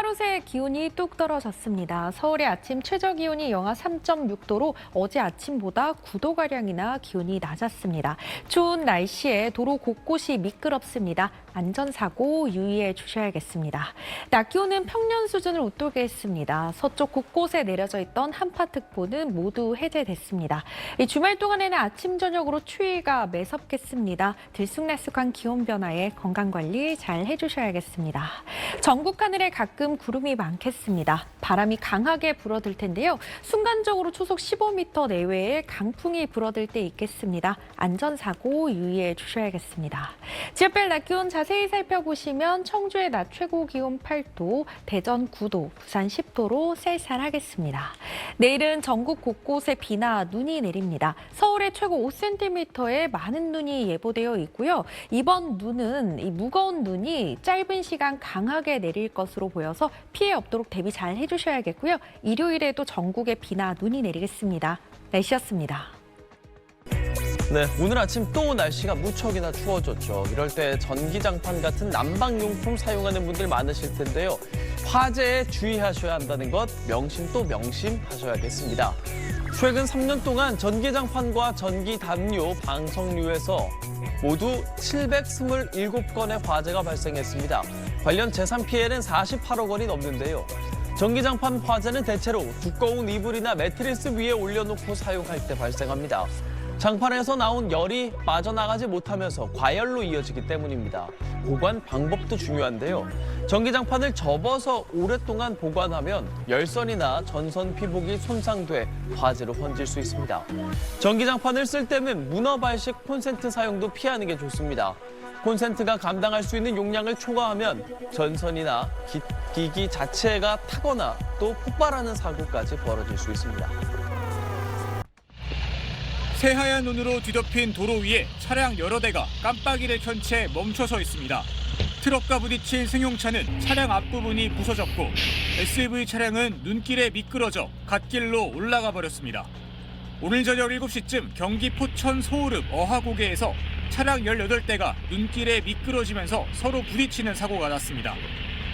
하루 새 기온이 뚝 떨어졌습니다. 서울의 아침 최저 기온이 영하 3.6도로 어제 아침보다 9도가량이나 기온이 낮았습니다. 추운 날씨에 도로 곳곳이 미끄럽습니다. 안전사고 유의해 주셔야겠습니다. 낮 기온은 평년 수준을 웃돌게 했습니다. 서쪽 곳곳에 내려져 있던 한파특보는 모두 해제됐습니다. 이 주말 동안에는 아침, 저녁으로 추위가 매섭겠습니다. 들쑥날쑥한 기온 변화에 건강관리 잘 해주셔야겠습니다. 전국 하늘에 가끔 구름이 많겠습니다. 바람이 강하게 불어들 텐데요. 순간적으로 초속 15m 내외에 강풍이 불어들 때 있겠습니다. 안전사고 유의해 주셔야겠습니다. 지역별 낮 기온 자세히 살펴보시면 청주의 낮 최고 기온 8도, 대전 9도, 부산 10도로 쌀쌀하겠습니다. 내일은 전국 곳곳에 비나 눈이 내립니다. 서울에 최고 5cm의 많은 눈이 예보되어 있고요. 이번 눈은 이 무거운 눈이 짧은 시간 강하게 내릴 것으로 보여서 피해 없도록 대비 잘 해주셔야겠고요. 일요일에도 전국에 비나 눈이 내리겠습니다. 날씨였습니다. 네, 오늘 아침 또 날씨가 무척이나 추워졌죠. 이럴 때 전기장판 같은 난방용품 사용하는 분들 많으실 텐데요. 화재에 주의하셔야 한다는 것 명심 또 명심하셔야겠습니다. 최근 3년 동안 전기장판과 전기담요, 방석류에서 모두 727건의 화재가 발생했습니다. 관련 재산 피해는 48억 원이 넘는데요. 전기장판 화재는 대체로 두꺼운 이불이나 매트리스 위에 올려놓고 사용할 때 발생합니다. 장판에서 나온 열이 빠져나가지 못하면서 과열로 이어지기 때문입니다. 보관 방법도 중요한데요. 전기장판을 접어서 오랫동안 보관하면 열선이나 전선 피복이 손상돼 화재로 번질 수 있습니다. 전기장판을 쓸 때는 문어발식 콘센트 사용도 피하는 게 좋습니다. 콘센트가 감당할 수 있는 용량을 초과하면 전선이나 기기 자체가 타거나 또 폭발하는 사고까지 벌어질 수 있습니다. 새하얀 눈으로 뒤덮인 도로 위에 차량 여러 대가 깜빡이를 켠 채 멈춰서 있습니다. 트럭과 부딪힌 승용차는 차량 앞부분이 부서졌고 SUV 차량은 눈길에 미끄러져 갓길로 올라가 버렸습니다. 오늘 저녁 7시쯤 경기 포천 소우릅 어하고개에서 차량 18대가 눈길에 미끄러지면서 서로 부딪히는 사고가 났습니다.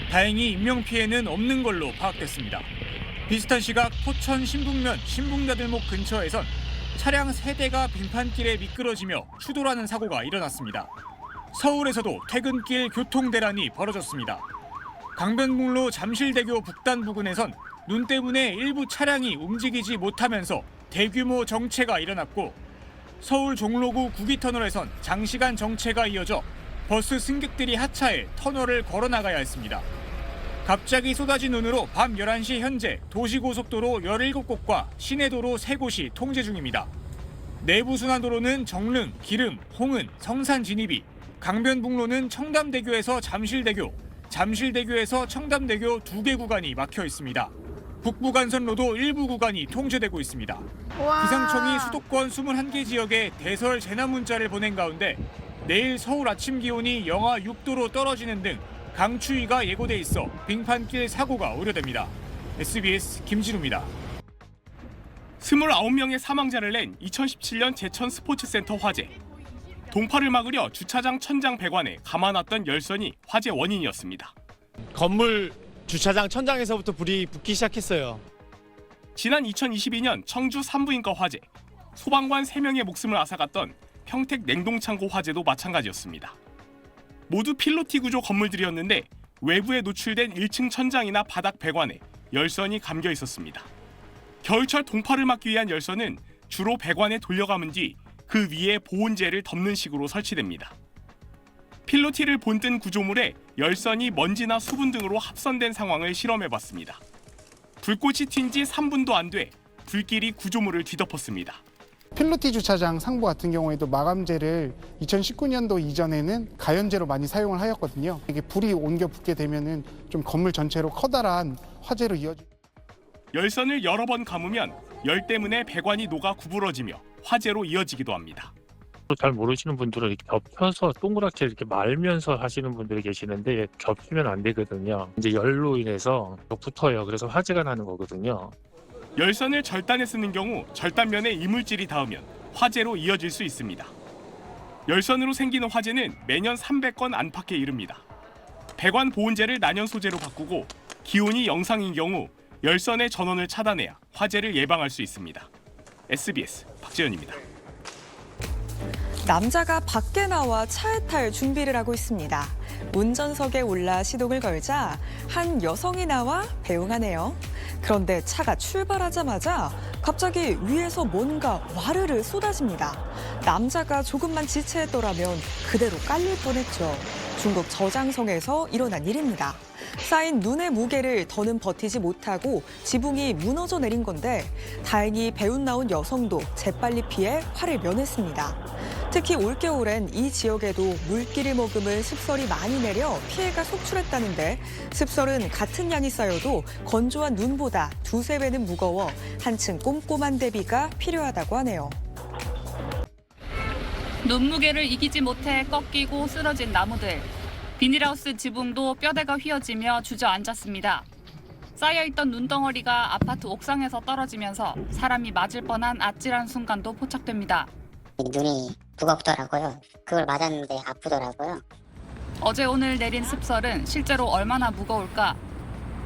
다행히 인명피해는 없는 걸로 파악됐습니다. 비슷한 시각 포천 신북면 신북야들목 근처에선 차량 3대가 빙판길에 미끄러지며 추돌하는 사고가 일어났습니다. 서울에서도 퇴근길 교통대란이 벌어졌습니다. 강변북로 잠실대교 북단 부근에선 눈 때문에 일부 차량이 움직이지 못하면서 대규모 정체가 일어났고 서울 종로구 구기터널에선 장시간 정체가 이어져 버스 승객들이 하차해 터널을 걸어 나가야 했습니다. 갑자기 쏟아진 눈으로 밤 11시 현재 도시고속도로 17곳과 시내도로 3곳이 통제 중입니다. 내부순환도로는 정릉, 기름, 홍은, 성산 진입이, 강변북로는 청담대교에서 잠실대교, 잠실대교에서 청담대교 2개 구간이 막혀 있습니다. 북부간선로도 일부 구간이 통제되고 있습니다. 기상청이 수도권 21개 지역에 대설 재난문자를 보낸 가운데 내일 서울 아침 기온이 영하 6도로 떨어지는 등 강추위가 예고돼 있어 빙판길 사고가 우려됩니다. SBS 김진우입니다. 29명의 사망자를 낸 2017년 제천 스포츠센터 화재. 동파를 막으려 주차장 천장 배관에 감아놨던 열선이 화재 원인이었습니다. 건물 주차장 천장에서부터 불이 붙기 시작했어요. 지난 2022년 청주 산부인과 화재. 소방관 3명의 목숨을 앗아갔던 평택 냉동창고 화재도 마찬가지였습니다. 모두 필로티 구조 건물들이었는데 외부에 노출된 1층 천장이나 바닥 배관에 열선이 감겨 있었습니다. 겨울철 동파를 막기 위한 열선은 주로 배관에 돌려감은 뒤 그 위에 보온재를 덮는 식으로 설치됩니다. 필로티를 본뜬 구조물에 열선이 먼지나 수분 등으로 합선된 상황을 실험해봤습니다. 불꽃이 튄 지 3분도 안 돼 불길이 구조물을 뒤덮었습니다. 필로티 주차장 상부 같은 경우에도 마감재를 2019년도 이전에는 가연재로 많이 사용을 하였거든요. 이게 불이 옮겨 붙게 되면은 좀 건물 전체로 커다란 화재로 이어질. 열선을 여러 번 감으면 열 때문에 배관이 녹아 구부러지며 화재로 이어지기도 합니다. 잘 모르시는 분들은 이렇게 겹쳐서 동그랗게 이렇게 말면서 하시는 분들이 계시는데 겹치면 안 되거든요. 이제 열로 인해서 붙어요. 그래서 화재가 나는 거거든요. 열선을 절단해 쓰는 경우 절단면에 이물질이 닿으면 화재로 이어질 수 있습니다. 열선으로 생기는 화재는 매년 300건 안팎에 이릅니다. 배관 보온재를 난연 소재로 바꾸고 기온이 영상인 경우 열선의 전원을 차단해야 화재를 예방할 수 있습니다. SBS 박재현입니다. 남자가 밖에 나와 차에 탈 준비를 하고 있습니다. 운전석에 올라 시동을 걸자 한 여성이 나와 배웅하네요. 그런데 차가 출발하자마자 갑자기 위에서 뭔가 와르르 쏟아집니다. 남자가 조금만 지체했더라면 그대로 깔릴 뻔했죠. 중국 저장성에서 일어난 일입니다. 쌓인 눈의 무게를 더는 버티지 못하고 지붕이 무너져 내린 건데 다행히 배운 나온 여성도 재빨리 피해 화를 면했습니다. 특히 올겨울엔 이 지역에도 물기를 머금은 습설이 많이 내려 피해가 속출했다는데 습설은 같은 양이 쌓여도 건조한 눈보다 두세 배는 무거워 한층 꼼꼼한 대비가 필요하다고 하네요. 눈무게를 이기지 못해 꺾이고 쓰러진 나무들. 비닐하우스 지붕도 뼈대가 휘어지며 주저앉았습니다. 쌓여있던 눈덩어리가 아파트 옥상에서 떨어지면서 사람이 맞을 뻔한 아찔한 순간도 포착됩니다. 눈이 무겁더라고요. 그걸 맞았는데 아프더라고요. 어제 오늘 내린 습설은 실제로 얼마나 무거울까?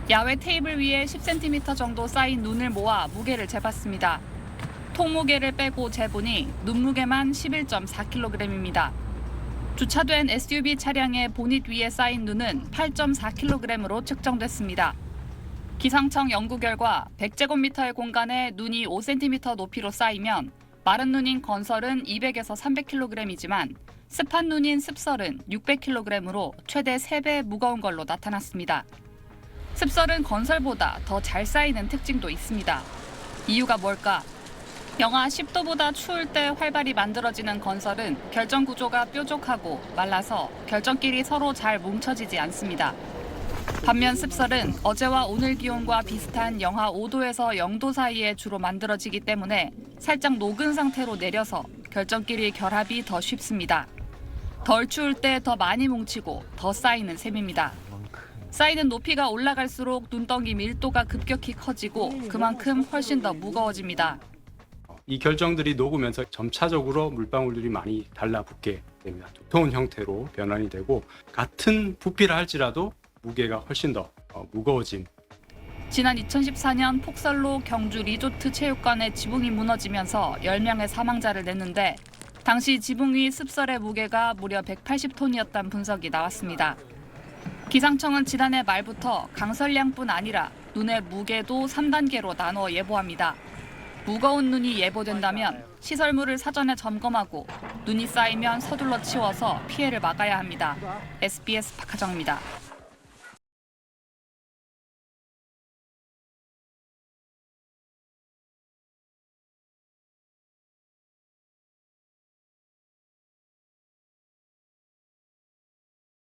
야외 테이블 위에 10cm 정도 쌓인 눈을 모아 무게를 재봤습니다. 통무게를 빼고 재보니 눈무게만 11.4kg입니다. 주차된 SUV 차량의 보닛 위에 쌓인 눈은 8.4kg으로 측정됐습니다. 기상청 연구 결과 100제곱미터의 공간에 눈이 5cm 높이로 쌓이면 마른 눈인 건설은 200에서 300kg이지만 습한 눈인 습설은 600kg으로 최대 3배 무거운 걸로 나타났습니다. 습설은 건설보다 더 잘 쌓이는 특징도 있습니다. 이유가 뭘까? 영하 10도보다 추울 때 활발히 만들어지는 건설은 결정 구조가 뾰족하고 말라서 결정끼리 서로 잘 뭉쳐지지 않습니다. 반면 습설은 어제와 오늘 기온과 비슷한 영하 5도에서 0도 사이에 주로 만들어지기 때문에 살짝 녹은 상태로 내려서 결정끼리 결합이 더 쉽습니다. 덜 추울 때 더 많이 뭉치고 더 쌓이는 셈입니다. 쌓이는 높이가 올라갈수록 눈덩이 밀도가 급격히 커지고 그만큼 훨씬 더 무거워집니다. 이 결정들이 녹으면서 점차적으로 물방울들이 많이 달라붙게 됩니다. 두터운 형태로 변환이 되고 같은 부피라 할지라도 무게가 훨씬 더 무거워짐. 지난 2014년 폭설로 경주 리조트 체육관의 지붕이 무너지면서 10명의 사망자를 냈는데 당시 지붕 위 습설의 무게가 무려 180톤이었다는 분석이 나왔습니다. 기상청은 지난해 말부터 강설량뿐 아니라 눈의 무게도 3단계로 나누어 예보합니다. 무거운 눈이 예보된다면 시설물을 사전에 점검하고 눈이 쌓이면 서둘러 치워서 피해를 막아야 합니다. SBS 박하정입니다.